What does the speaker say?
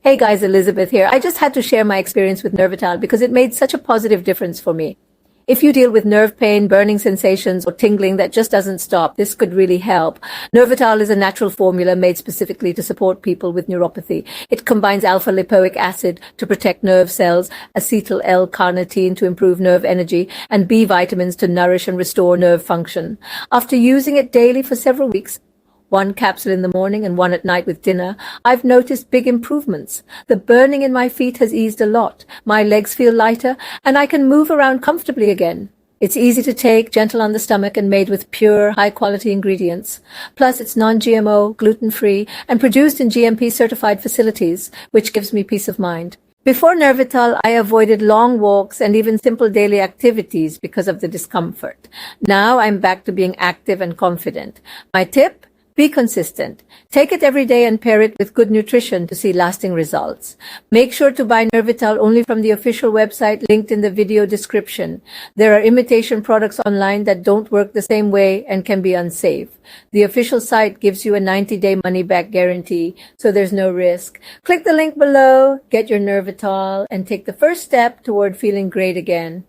Hey guys, Elizabeth here. I just had to share my experience with Nervital because it made such a positive difference for me. If you deal with nerve pain, burning sensations, or tingling that just doesn't stop, this could really help. Nervital is a natural formula made specifically to support people with neuropathy. It combines Alpha Lipoic Acid to protect nerve cells, Acetyl L-Carnitine to improve nerve energy, and B vitamins to nourish and restore nerve function. After using it daily for several weeks, one capsule in the morning and one at night with dinner, I've noticed big improvements. The burning in my feet has eased a lot. My legs feel lighter, and I can move around comfortably again. It's easy to take, gentle on the stomach, and made with pure, high-quality ingredients. Plus, it's non-GMO, gluten-free, and produced in GMP-certified facilities, which gives me peace of mind. Before Nervital, I avoided long walks and even simple daily activities because of the discomfort. Now I'm back to being active and confident. My tip? Be consistent. Take it every day and pair it with good nutrition to see lasting results. Make sure to buy Nervital only from the official website linked in the video description. There are imitation products online that don't work the same way and can be unsafe. The official site gives you a 90-day money-back guarantee, so there's no risk. Click the link below, get your Nervital, and take the first step toward feeling great again.